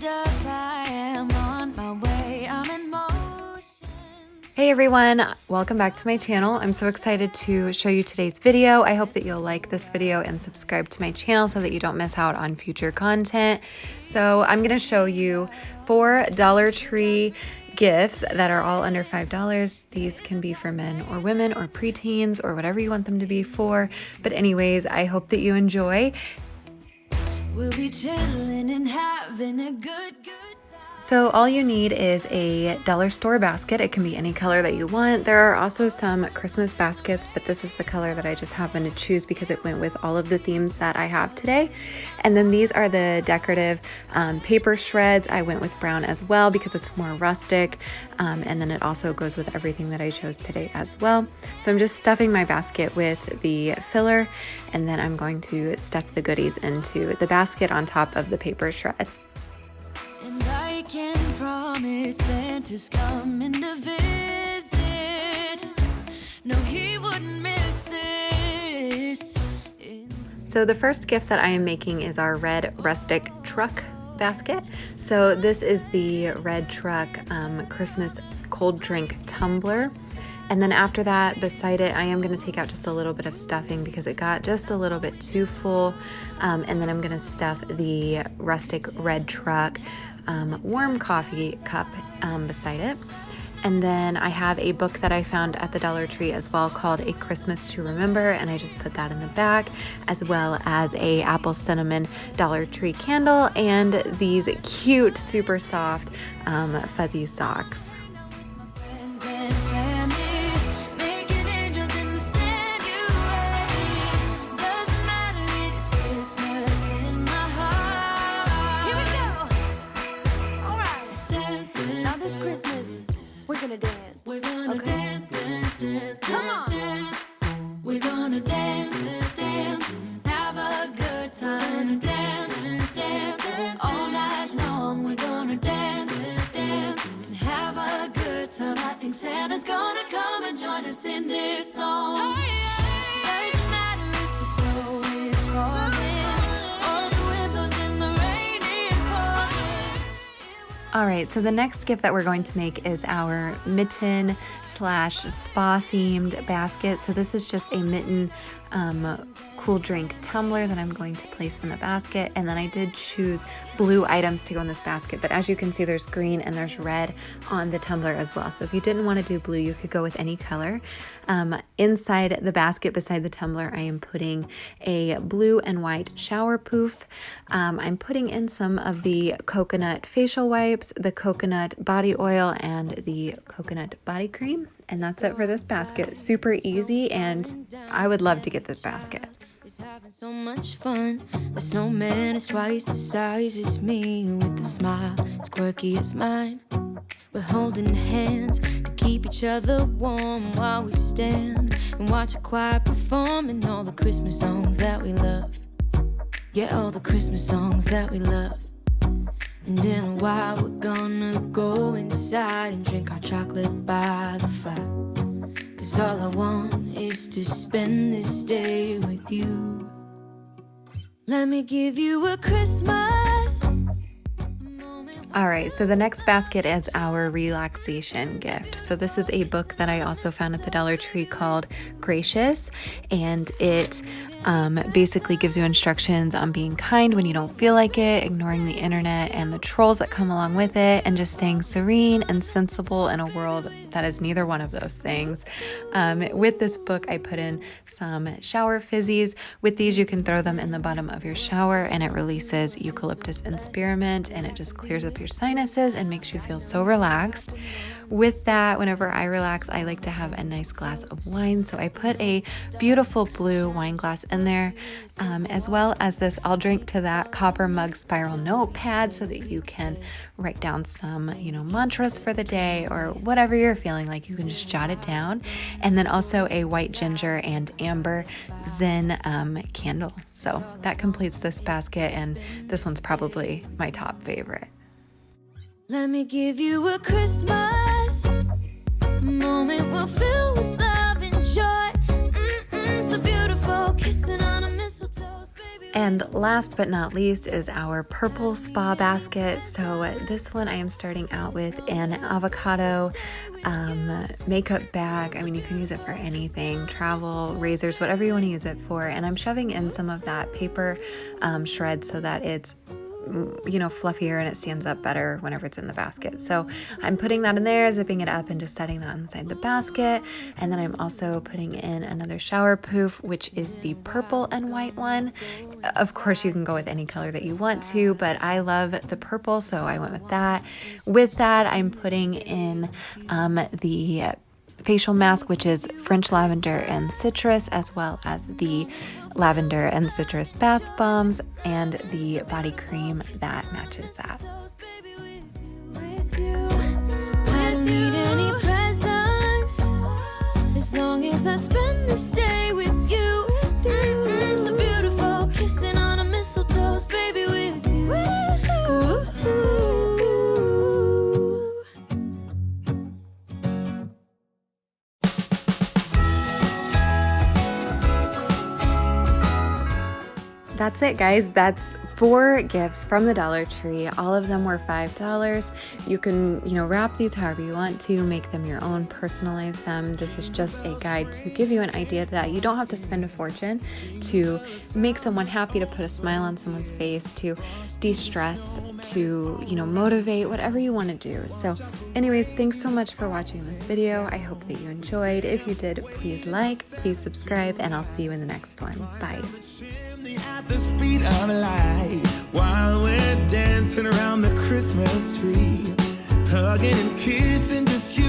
up, I am on my way, I'm in motion. Hey everyone, welcome back to my channel. I'm so excited to show you today's video. I hope that you'll like this video and subscribe to my channel so that you don't miss out on future content. So I'm gonna show you 4 Dollar Tree gifts that are all under $5. These can be for men or women or preteens or whatever you want them to be for. But anyways, I hope that you enjoy. We'll be chilling and having a good time. So all you need is a dollar store basket. It can be any color that you want. There are also some Christmas baskets, but this is the color that I just happened to choose because it went with all of the themes that I have today. And then these are the decorative paper shreds. I went with brown as well because it's more rustic. And then it also goes with everything that I chose today as well. So I'm just stuffing my basket with the filler, and then I'm going to stuff the goodies into the basket on top of the paper shred. And I can promise Santa's coming to visit. No, he wouldn't miss this. So the first gift that I am making is our red Rustic truck basket. So this is the red truck Christmas cold drink tumbler. And then after that, beside it, I am going to take out just a little bit of stuffing because it got just a little bit too full. And then I'm going to stuff the Rustic red truck warm coffee cup beside it. And then I have a book that I found at the Dollar Tree as well called A Christmas to Remember, and I just put that in the back, as well as a apple cinnamon Dollar Tree candle and these cute, super soft fuzzy socks. We're gonna dance. We're gonna dance, dance, dance, come on. Dance. We're gonna dance, dance, have a good time. Dance, dance, all night long. We're gonna dance, dance, and have a good time. I think Santa's gonna come and join us in this song. Doesn't matter if the snow is falling or the wind blows and the rain is pouring. All right, so the next gift that we're going to make is our mitten / spa themed basket. So this is just a mitten cool drink tumbler that I'm going to place in the basket. And then I did choose blue items to go in this basket, but as you can see, there's green and there's red on the tumbler as well. So if you didn't want to do blue, you could go with any color. Inside the basket beside the tumbler, I am putting a blue and white shower poof. I'm putting in some of the coconut facial wipes, the coconut body oil, and the coconut body cream. And that's it for this basket. Super easy, and I would love to get this basket. It's having so much fun. The snowman is twice the size as me, with a smile as quirky as mine. We're holding hands to keep each other warm while we stand and watch a choir performing all the Christmas songs that we love. Yeah, all the Christmas songs that we love. And in a while we're gonna go inside and drink our chocolate by the fire. 'Cause all I want is to spend this day with you. Let me give you a Christmas. All right, so the next basket is our relaxation gift. So this is a book that I also found at the Dollar Tree called Gracious, and it basically gives you instructions on being kind when you don't feel like it, ignoring the internet and the trolls that come along with it, and just staying serene and sensible in a world that is neither one of those things. With this book, I put in some shower fizzies. With these, you can throw them in the bottom of your shower, and it releases eucalyptus and spearmint, and it just clears up your sinuses and makes you feel so relaxed. With that, whenever I relax, I like to have a nice glass of wine. So I put a beautiful blue wine glass in there, as well as this I'll drink to that copper mug spiral notepad so that you can write down some, mantras for the day or whatever you're feeling like. You can just jot it down. And then also a white ginger and amber Zen candle. So that completes this basket, and this one's probably my top favorite. Let me give you a Christmas, a moment we'll fill with love and joy. So beautiful, kissing on a mistletoe, baby. And last but not least is our purple spa basket. So this one I am starting out with an avocado makeup bag. I mean, you can use it for anything, travel, razors, whatever you want to use it for. And I'm shoving in some of that paper shred so that it's fluffier and it stands up better whenever it's in the basket. So I'm putting that in there, zipping it up and just setting that inside the basket. And then I'm also putting in another shower poof, which is the purple and white one. Of course, you can go with any color that you want to, but I love the purple, so I went with that. With that, I'm putting in the facial mask, which is French lavender and citrus, as well as the lavender and citrus bath bombs and the body cream that matches that. I don't need any presents as long as I spend this day with you. So beautiful, kissing on a mistletoe, baby, with you. That's it, guys. That's 4 gifts from the Dollar Tree. All of them were $5. You can, wrap these however you want to, make them your own, personalize them. This is just a guide to give you an idea that you don't have to spend a fortune to make someone happy, to put a smile on someone's face, to de-stress, to, motivate, whatever you want to do. So anyways, thanks so much for watching this video. I hope that you enjoyed. If you did, please like, please subscribe, and I'll see you in the next one. Bye. At the speed of light, while we're dancing around the Christmas tree, hugging and kissing, just you